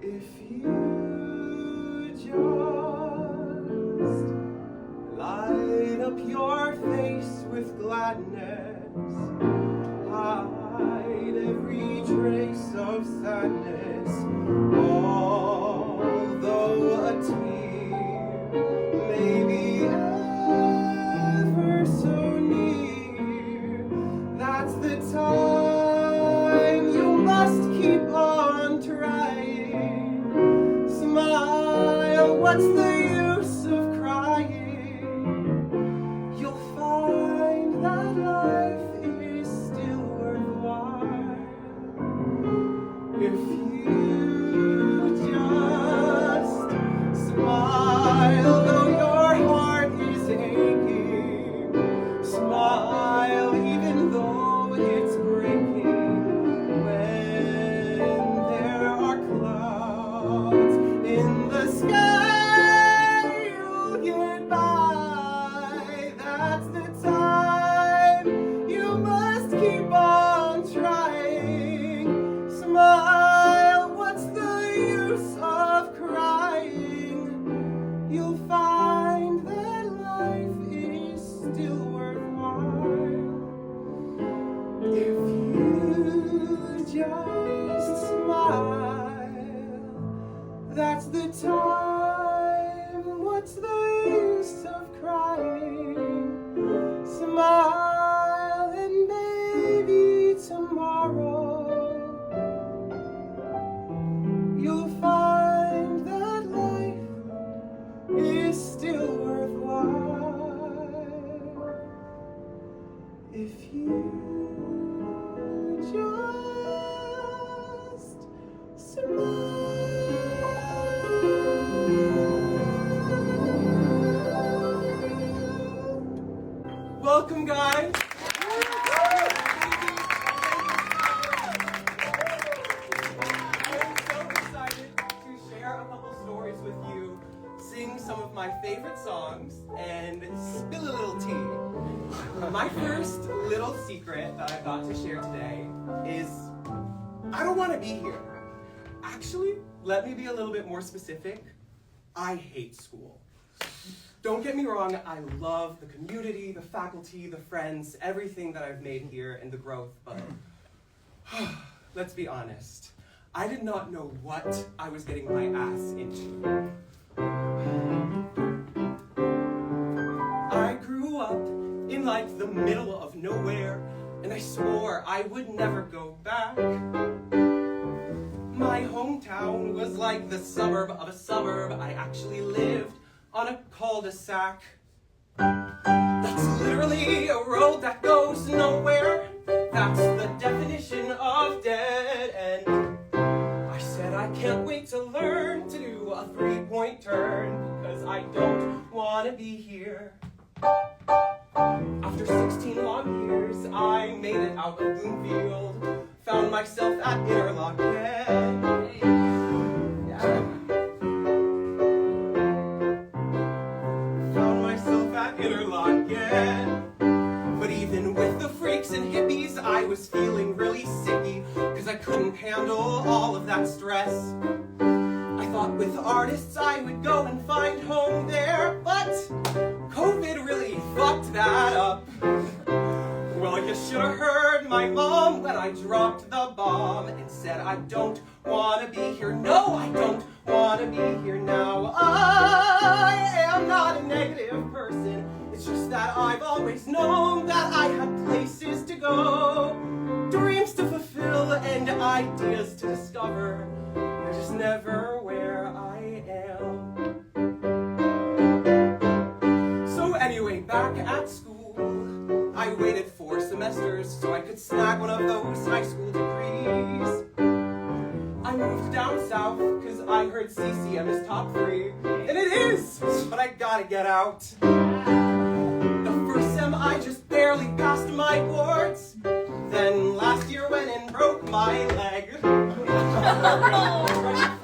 If you just light up your face with gladness, hide every trace of sadness, although a tear may be ever so near, that's the time you must keep on trying. Smile, what's the use of crying? You'll find that life is still worthwhile if you just smile, though your heart is aching. Smile, even though it's breaking. When there are clouds in the sky, you'll get by. That's the time you must keep on trying. Smile, what's the use of crying? You'll find that life is still worthwhile if you just smile. That's the time. What's the use of crying? Smile, and maybe tomorrow you'll find that life is still worthwhile if you just smile. Welcome, guys. Share a couple stories with you, sing some of my favorite songs, and spill a little tea. My first little secret that I've got to share today is I don't want to be here. Actually, let me be a little bit more specific. I hate school. Don't get me wrong, I love the community, the faculty, the friends, everything that I've made here and the growth, but let's be honest. I did not know what I was getting my ass into. I grew up in like the middle of nowhere, and I swore I would never go back. My hometown was like the suburb of a suburb. I actually lived on a cul-de-sac. That's literally a road that goes nowhere. That's the definition of dead end. I said I can't wait to learn to do a three-point turn because I don't want to be here. After 16 long years, I made it out of Bloomfield. Found myself at Interlochen. Found myself at Interlochen. But even with the freaks and hippies, I was feeling really sicky because I couldn't handle all of that stress. I thought with artists I would go and find home there, but COVID really fucked that up. Well, you should have heard my mom when I dropped the bomb and said I don't want to be here. No, I don't want to be here now. I am not a negative person. It's just that I've always known that I had places to go, dreams to fulfill and ideas to discover. They're just never where I am. So anyway, back at school, I waited 4 semesters so I could snag one of those high school degrees. I moved down south because I heard CCM is top 3, and it is, but I gotta get out. The first sem I just barely passed my boards. Then last year went and broke my leg. Ready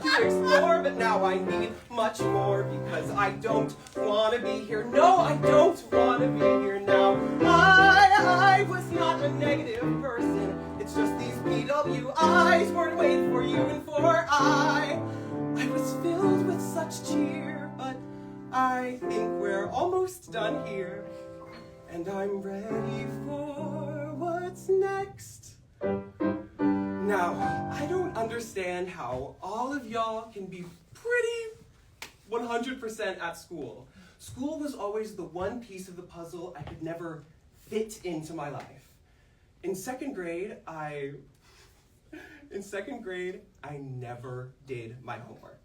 to explore, but now I need much more because I don't want to be here. No, I don't want to be here now. I was not a negative person. It's just these BWIs weren't waiting for you and for I such cheer, but I think we're almost done here, and I'm ready for what's next. Now, I don't understand how all of y'all can be pretty 100% at school. School was always the one piece of the puzzle I could never fit into my life. In second grade, I never did my homework.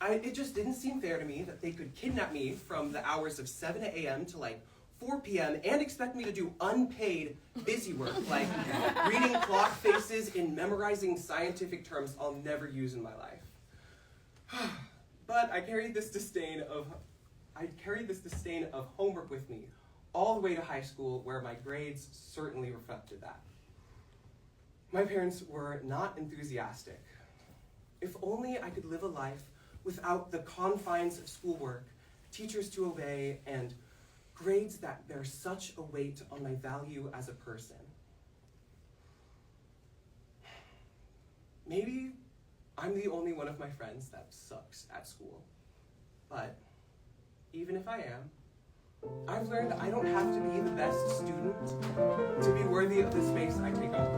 It just didn't seem fair to me that they could kidnap me from the hours of 7 a.m. to like 4 p.m. and expect me to do unpaid busy work, like reading clock faces and memorizing scientific terms I'll never use in my life. But I carried this disdain of homework with me all the way to high school, where my grades certainly reflected that. My parents were not enthusiastic. If only I could live a life without the confines of schoolwork, teachers to obey, and grades that bear such a weight on my value as a person. Maybe I'm the only one of my friends that sucks at school. But even if I am, I've learned I don't have to be the best student to be worthy of the space I take up.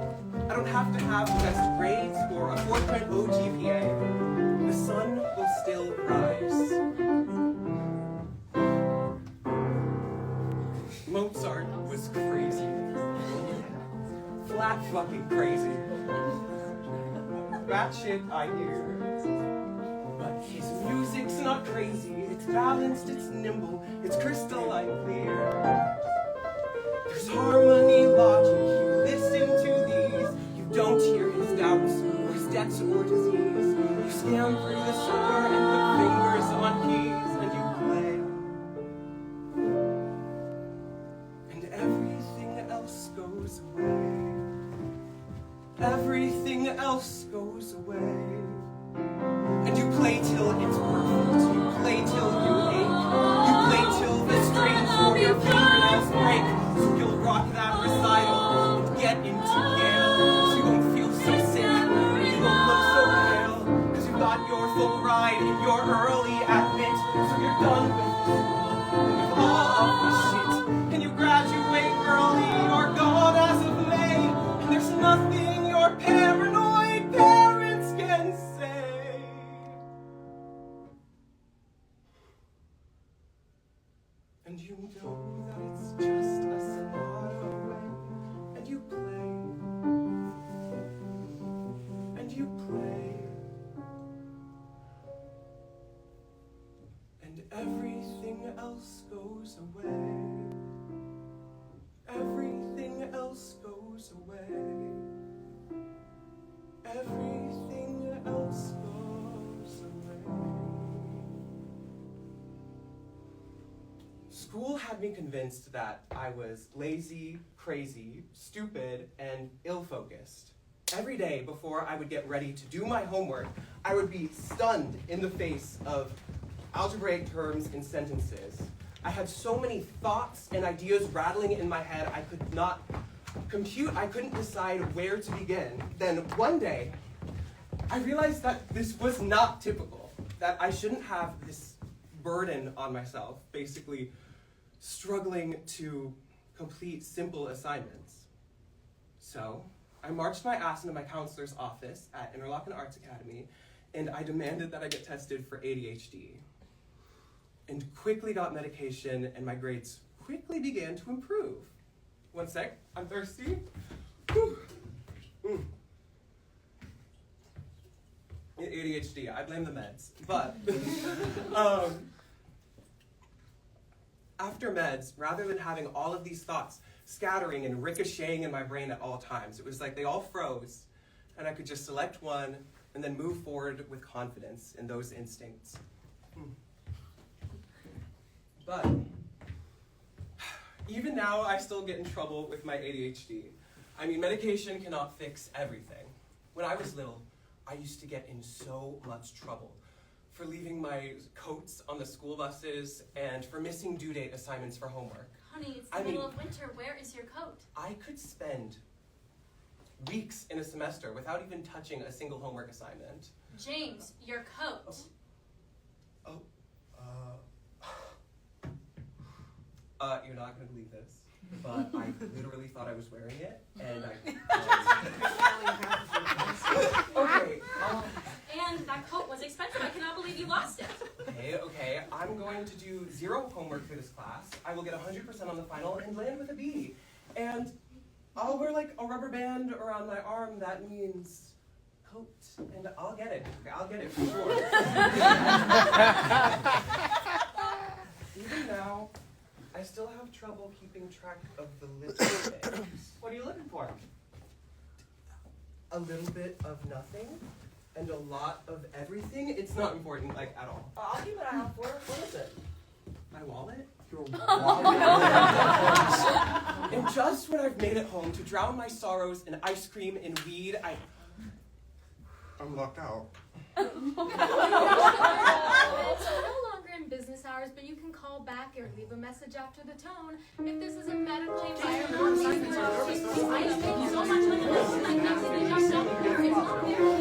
I don't have to have the best grades or a 4.0 GPA. The sun will still rise. Mozart was crazy. Flat fucking crazy. Batshit, I hear. But his music's not crazy. It's balanced, it's nimble, it's crystalline clear. There's harmony, logic, you listen to these. You don't hear his doubts, or his debts, or disease. You scan through the score and put fingers on keys, and you play. And everything else goes away. Everything else goes away. And you play till it's perfect. You play till you ache. You play till the strings for your fingernails break. So you'll rock that recital and get into Yale. So you won't feel so sick and you won't look so pale. Cause you got your full ride and you're early admit. So you're done with school and with all of the shit. And you graduate early, you're gone as of May. And there's nothing your paranoid parents can say. And you know that it's just a sonata away. And you play. And you play. And everything else goes away. Everything else goes away. Everything else goes away. School had me convinced that I was lazy, crazy, stupid, and ill-focused. Every day before I would get ready to do my homework, I would be stunned in the face of algebraic terms and sentences. I had so many thoughts and ideas rattling in my head I could not compute. I couldn't decide where to begin. Then one day, I realized that this was not typical, that I shouldn't have this burden on myself, basically struggling to complete simple assignments. So I marched my ass into my counselor's office at Interlochen Arts Academy, and I demanded that I get tested for ADHD. And quickly got medication, and my grades quickly began to improve. One sec, I'm thirsty. Whew. ADHD, I blame the meds. But after meds, rather than having all of these thoughts scattering and ricocheting in my brain at all times, it was like they all froze, and I could just select one and then move forward with confidence in those instincts. But even now, I still get in trouble with my ADHD. I mean, medication cannot fix everything. When I was little, I used to get in so much trouble for leaving my coats on the school buses and for missing due date assignments for homework. Honey, it's the middle of winter. Where is your coat? I could spend weeks in a semester without even touching a single homework assignment. James, your coat. You're not gonna believe this, but I literally thought I was wearing it, and Okay, And that coat was expensive. I cannot believe you lost it. okay, I'm going to do 0 homework for this class. I will get 100% on the final and land with a B. And I'll wear like a rubber band around my arm that means coat, and I'll get it. Okay, I'll get it for sure. Even now, I still have trouble keeping track of the little things. What are you looking for? A little bit of nothing and a lot of everything. It's not important, like, at all. I'll keep an eye out for it. What is it? My wallet? Your wallet? And just when I've made it home to drown my sorrows in ice cream and weed, I'm locked out. It's no longer in business hours, but you can call back or leave a message after the tone. If this is a medically I so much money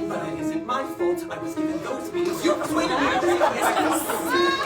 but it isn't my fault. I was given those beans. You persuaded me to take this.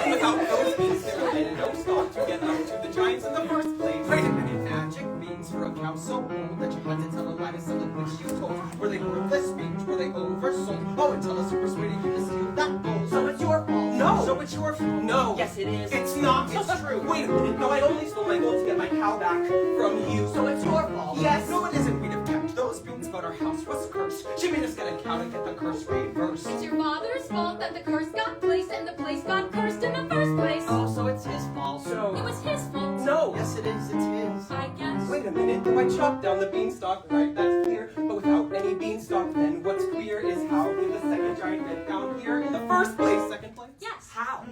And without those beans, there would have been no stock to get up to the giants in the first place. Wait a minute, magic beans for a cow so old that you had to tell a lie to sell it, which you told. Were they worthless beans? Were they oversold? Oh, and tell us who persuaded you to steal that gold. So it's your fault. No. So it's your fault. No. Yes, it is. It's not. It's true. Wait a minute. No, I only stole my gold to get my cow back from you. So it's your fault. Yes. No, it isn't. We'd have kept those beans, but our house was cursed. She made us get a cow to get the curse reversed. It's your father's fault that the curse got placed and the place got cursed in the first place. Oh, so it's his fault. So. It was his fault. No. Yes, it is. It's his. I guess. Wait a minute. Though I chopped down the beanstalk, right? That's clear. But without any beanstalk, then what's clear is how did the second giant get down here in the first place? Second place? Yes. How?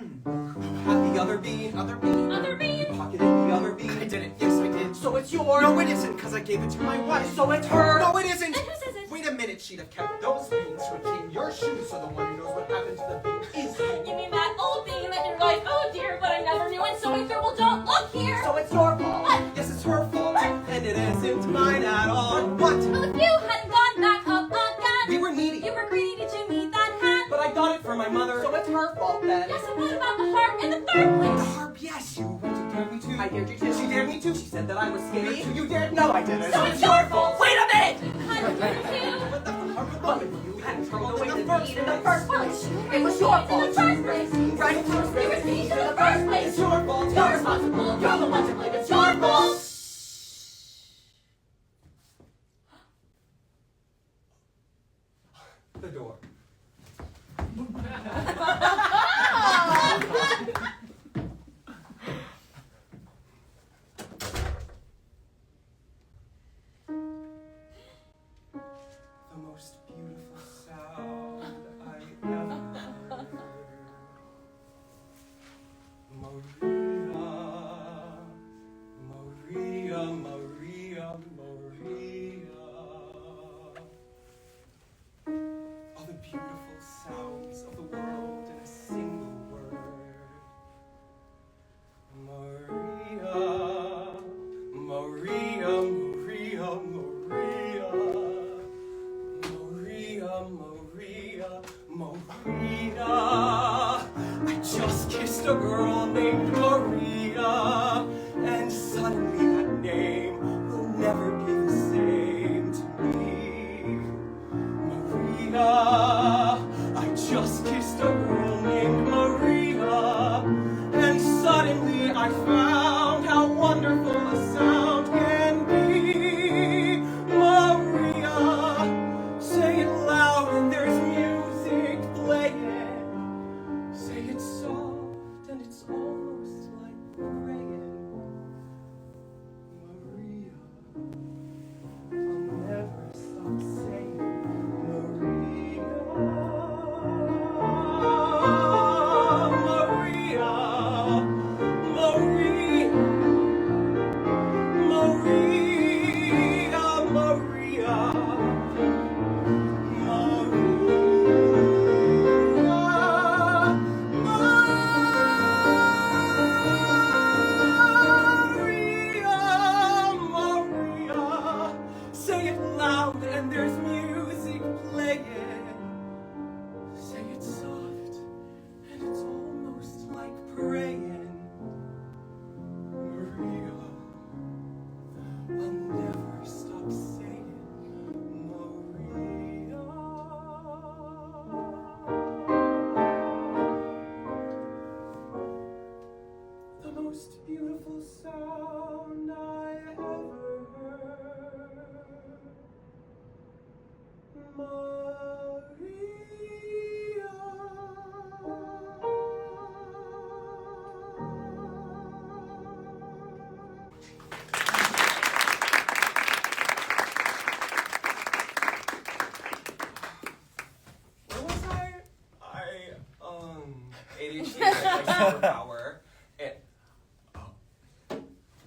Had the other bean. Other bean? Other bean. Pocketed the other bean. I did it. Yes, I did. So it's yours. No, it isn't, because I gave it to my wife. So it's her. No, it isn't. Then who says it? Wait a minute, she'd have kept those beans to clean your shoes, so the one who knows what happened to the bean is you. You mean that old bean that your wife, oh dear, but I never knew it, so we thought, well, don't look here. So it's your fault. What? Yes, it's her fault. And it isn't mine at all. What? Well, if you hadn't gone back up again, We were needy. you were greedy, did you need that hat? But I got it for my mother. So it's her fault then. Yes, and what about the heart in the third The place? harp, yes, you. But you dared me to. I dared you to. She dared me to. She said that I was scared. Me? You dared. No, I didn't. So it's your fault. Wait a minute! You had to do it too. But the harp was wrong. You hadn't thrown away the Well, bean in the first place. It was your fault in the first place. Right? You were speaking in the first place. It's your fault. You're responsible. You're the one to blame. It's your fault. The door. The most beautiful sound I ever heard. Maria, Maria, Maria, Maria. All the beautiful sounds of the world in a single word. Maria, Maria, Maria, Maria. Maria, Maria, I just kissed a girl named Maria, and suddenly that name will never be the same to me. Maria, I just kissed a girl named Maria, and suddenly I found how wonderful a sound can be. Maria. Say it loud and there's music playing. Say it soft and it's almost like praying. Maria, I'll never stop saying Maria. Where was I? ADHD is like my superpower. And,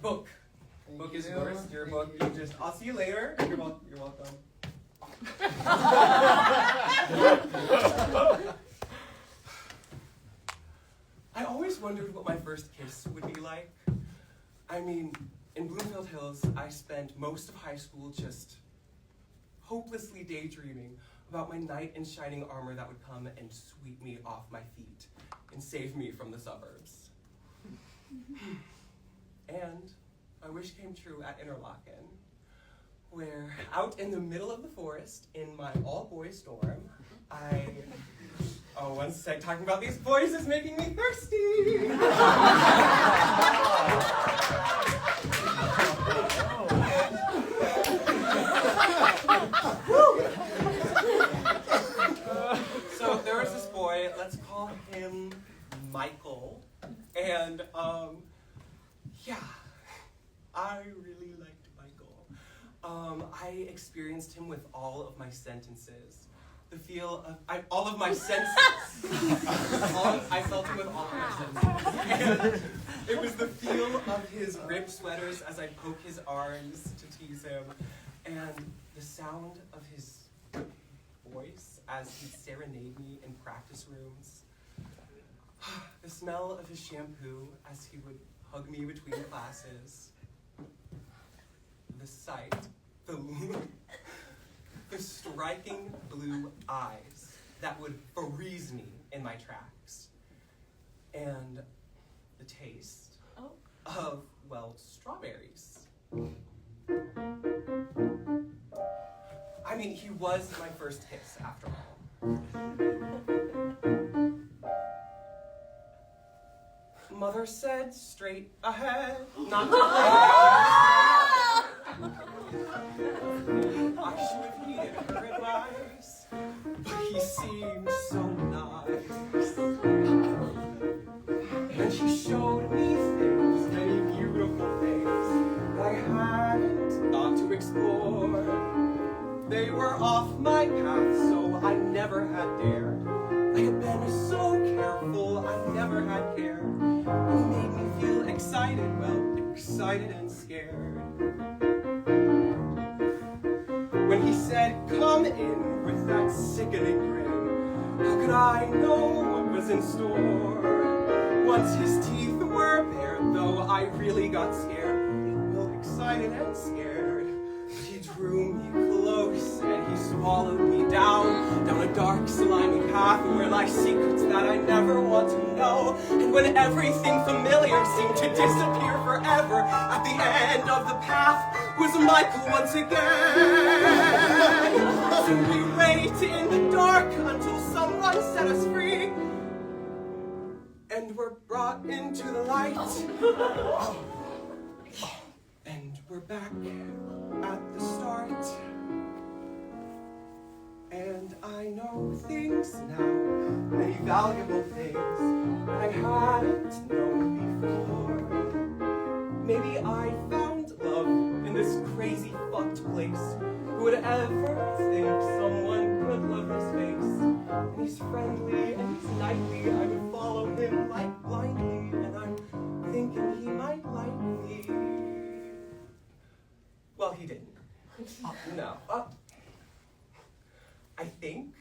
book. Book is yours. Your book. You just. I'll see you later. You're welcome. I always wondered what my first kiss would be like. I mean, in Bloomfield Hills, I spent most of high school just hopelessly daydreaming about my knight in shining armor that would come and sweep me off my feet and save me from the suburbs. And my wish came true at Interlaken, where out in the middle of the forest in my all-boys dorm, oh, one sec, talking about these boys is making me thirsty. So there was this boy, let's call him Michael, and yeah, I really liked Michael. I experienced him with all of my sentences. The feel of, all of my senses. I felt him with all of my senses. And it was the feel of his ripped sweaters as I poke his arms to tease him, and the sound of his voice as he'd serenade me in practice rooms. The smell of his shampoo as he would hug me between classes. The sight, the striking blue eyes that would freeze me in my tracks. And the taste of, well, strawberries. I mean, he was my first kiss, after all. Mother said, straight ahead, not to I should have heeded her advice, but he seemed so nice. And he showed me things, many beautiful things, that I hadn't thought to explore. They were off my path, so I never had dared. I had been so careful, I never had cared. He made me feel excited, well, excited and scared. When he said, come in, with that sickening grin, how could I know what was in store? Once his teeth were bared, though I really got scared, well, excited and scared. He drew me close and he swallowed me down a dark, slimy path where lie secrets that I never want to know. And when everything familiar seemed to disappear forever, at the end of the path was Michael once again. So we wait in the dark until someone set us free, and we're brought into the light. And we're back at the start. And I know things now, many valuable things that I hadn't known before. Maybe I found love in this crazy, fucked place. Who would ever think someone could love his face? And he's friendly and he's knightly. I would follow him like blindly, and I'm thinking he might like me. Well, he didn't. No. I think.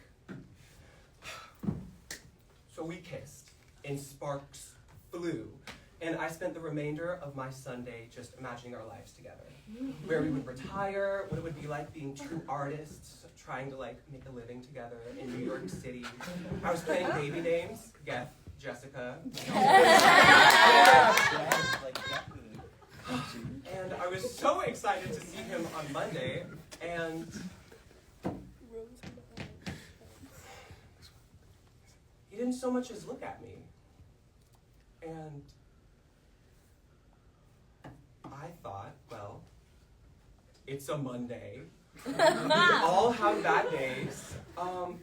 So we kissed, and sparks flew, and I spent the remainder of my Sunday just imagining our lives together. Where we would retire, what it would be like being true artists, trying to like make a living together in New York City. I was planning baby names, Geth, Jessica. And I was so excited to see him on Monday, and he didn't so much as look at me. And I thought, well, it's a Monday. We all have bad days.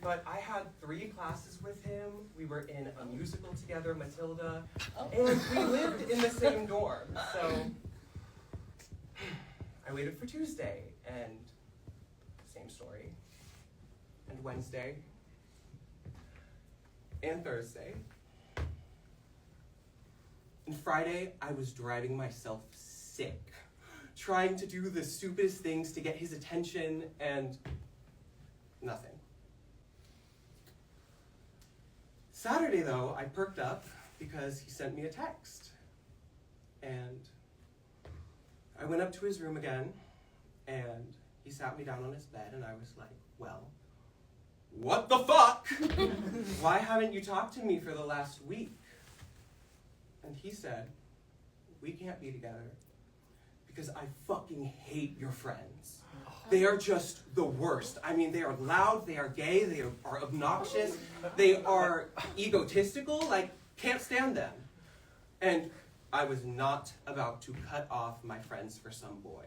But I had 3 classes with him. We were in a musical together, Matilda, and we lived in the same dorm. So I waited for Tuesday, and same story. And Wednesday, and Thursday. And Friday, I was driving myself sick, trying to do the stupidest things to get his attention, and nothing. Saturday, though, I perked up because he sent me a text. And I went up to his room again, and he sat me down on his bed, and I was like, well, what the fuck? Why haven't you talked to me for the last week? And he said, we can't be together because I fucking hate your friends. They are just the worst. I mean, they are loud, they are gay, they are obnoxious, they are egotistical, like, can't stand them. And I was not about to cut off my friends for some boy.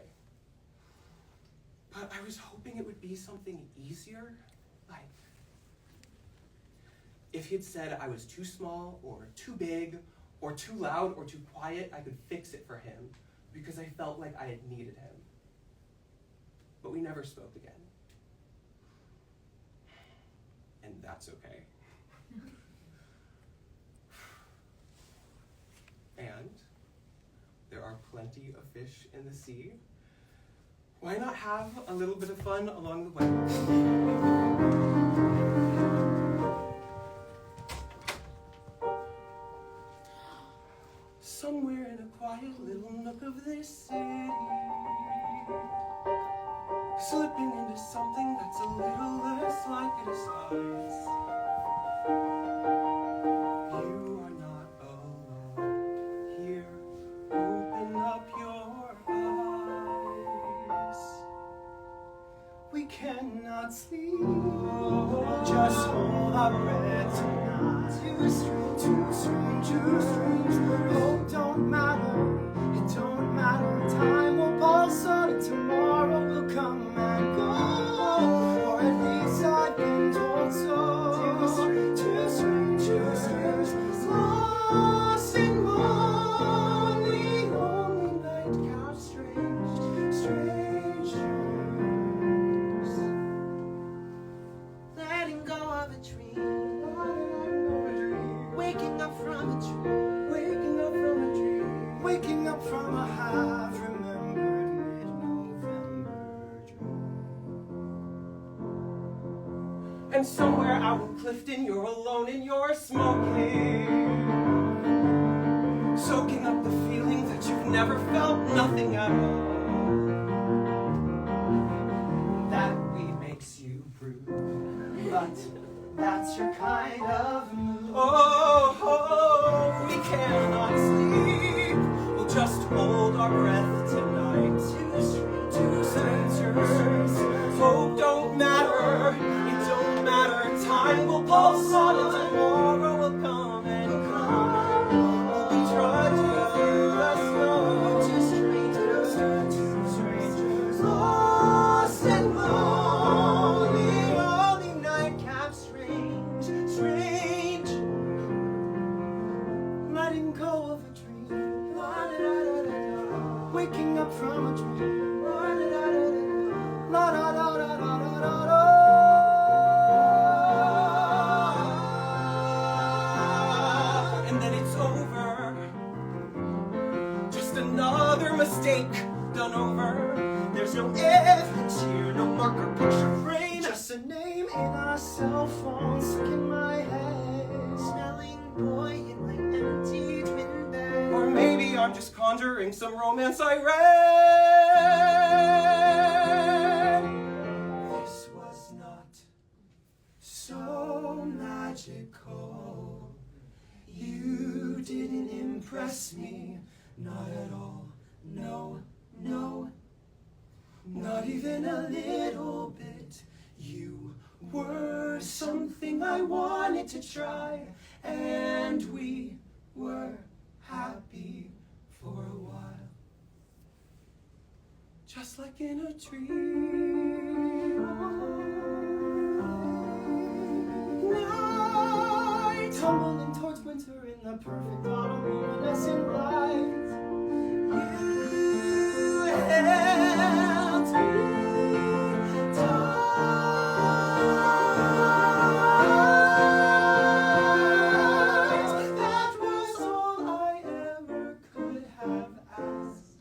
But I was hoping it would be something easier, like, if he'd said I was too small, or too big, or too loud, or too quiet, I could fix it for him, because I felt like I had needed him. But we never spoke again. And that's okay. And there are plenty of fish in the sea. Why not have a little bit of fun along the way? Somewhere in a quiet little nook of this city, slipping into something that's a little less like it is obvious. You are not alone here. Open up your eyes. We cannot sleep. Just hold our breath tonight. Too strange, too strange, too strange. Hope don't matter. It don't matter. Time will pass on and tomorrow will come and go. Or at least I've been told so. Too strange, too strange, too strange. Lost and lonely, lonely nightcap, strange, strange dreams. Letting go of a dream. Waking up from a dream. Waking up from a dream. Waking up from a half-remembered mid-November dream. And somewhere out in Clifton, you're alone and you're smoking, soaking up the feeling that you've never felt, nothing at all. That weed makes you rude, but that's your kind of mood. Oh, we cannot sleep. We'll just hold our breath tonight. Two strangers. Hope don't matter. It don't matter. Time will pulse on and tomorrow will come and come. We'll be trudging through the snow. Two strangers. Lost and lonely, lonely nightcap, strange, strange. Letting go of a dream. Waking up from a dream. And then it's over. Just another mistake done over. There's no evidence here, no marker, picture frame. Just a name in our cell phone stuck in my head. Smelling boy in my empty twin bed. Or maybe I'm just conjuring some romance I read. This was not so magical. You didn't impress me, not at all. No, no, not even a little bit. You were something I wanted to try, and we were happy for a while. Just like in a dream. night, tumbling towards winter in the perfect autumn luminescent light. You held me tight. That was all I ever could have asked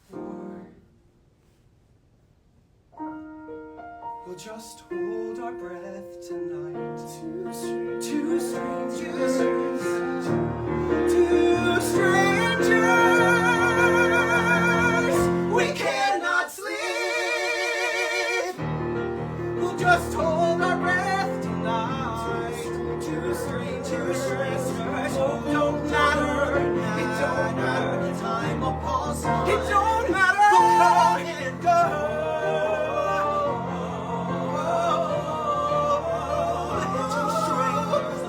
for. We'll just hold our breath tonight. Two strangers, we cannot sleep. We'll just hold our breath tonight. Two strangers, oh, don't matter, it don't matter. Time will pause, it don't matter. We'll come and go.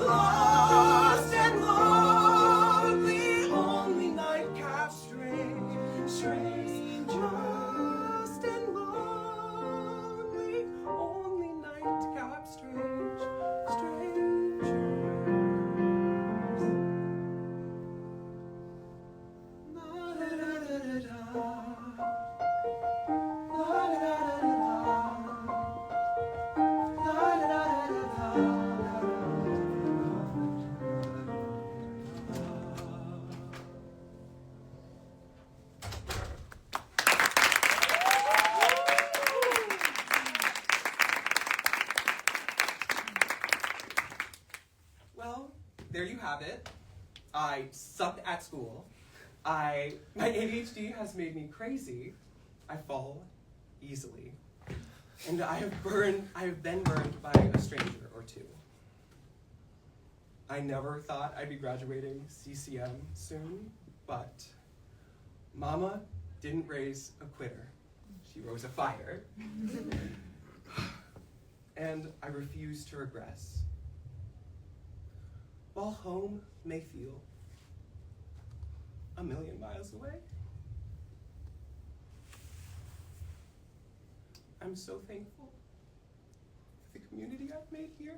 Lost and lonely, only nightcap strange, lost and lonely, only nightcap strangers. Well, there you have it. I suck at school. My ADHD has made me crazy. I fall easily. And I have been burned by a stranger or two. I never thought I'd be graduating CCM soon, but Mama didn't raise a quitter. She rose a fire. And I refuse to regress. While home may feel a million miles away, I'm so thankful for the community I've made here.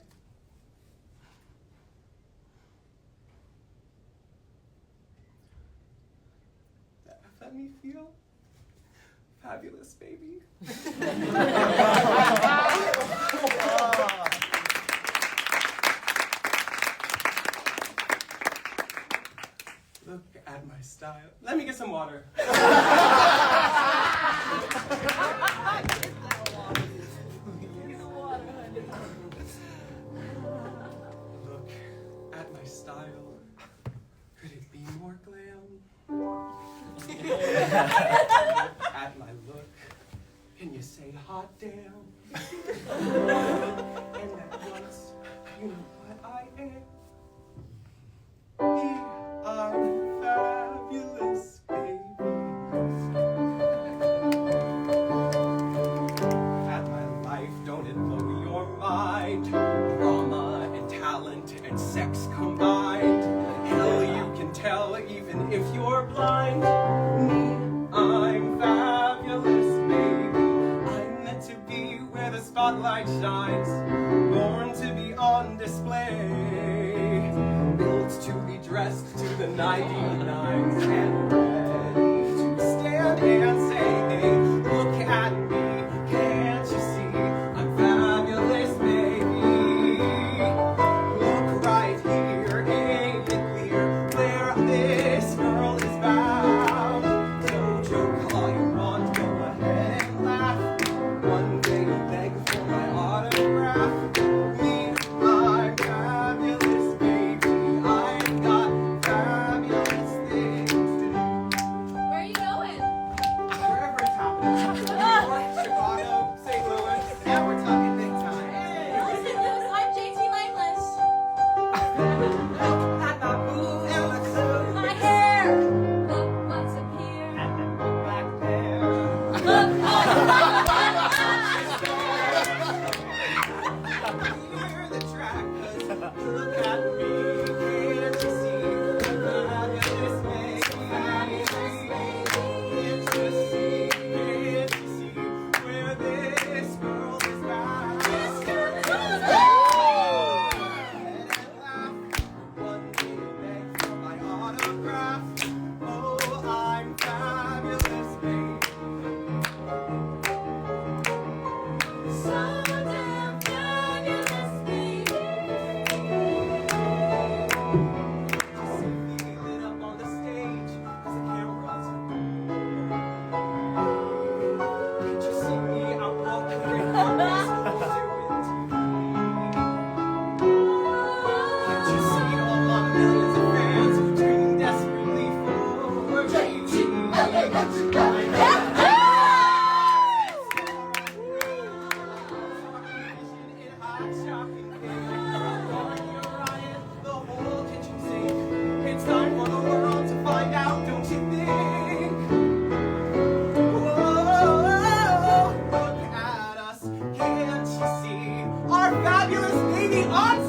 That have let me feel fabulous, baby. Look at my style. Let me get some water. Look at my style. Could it be more glam? At my look, can you say hot damn? And at once, you know what I am. I'm fabulous, baby. At my life, don't it blow your mind? Drama and talent and sex combined. Hell, you can tell even if you're blind. Me, I'm fabulous, baby. I'm meant to be where the spotlight shines. Born to be on display. Built to be dressed to the 99s and ready to stand and say, hey, look at me, can't you see I'm fabulous, baby? Look right here, ain't it clear where this girl is bound? So joke all you want, go ahead and laugh. One day you beg for my autograph. Me, I'm fabulous, baby. I've got fabulous things to do. Where are you going? Wherever it's happening. New York, Chicago, St. Louis, and we're talking big time. Listen, Luce, I'm JT Langlas. At my boo and my coat. My hair. Look what's up here. And then my black hair. Look what's Hear the track, 'cause look at me, can't you see I'm fabulous, baby? Can't you see where this girl shocking thing. Pouring your riot, the whole kitchen sink. It's time for the world to find out, don't you think? Whoa, look at us, can't you see? Our fabulous baby ensemble!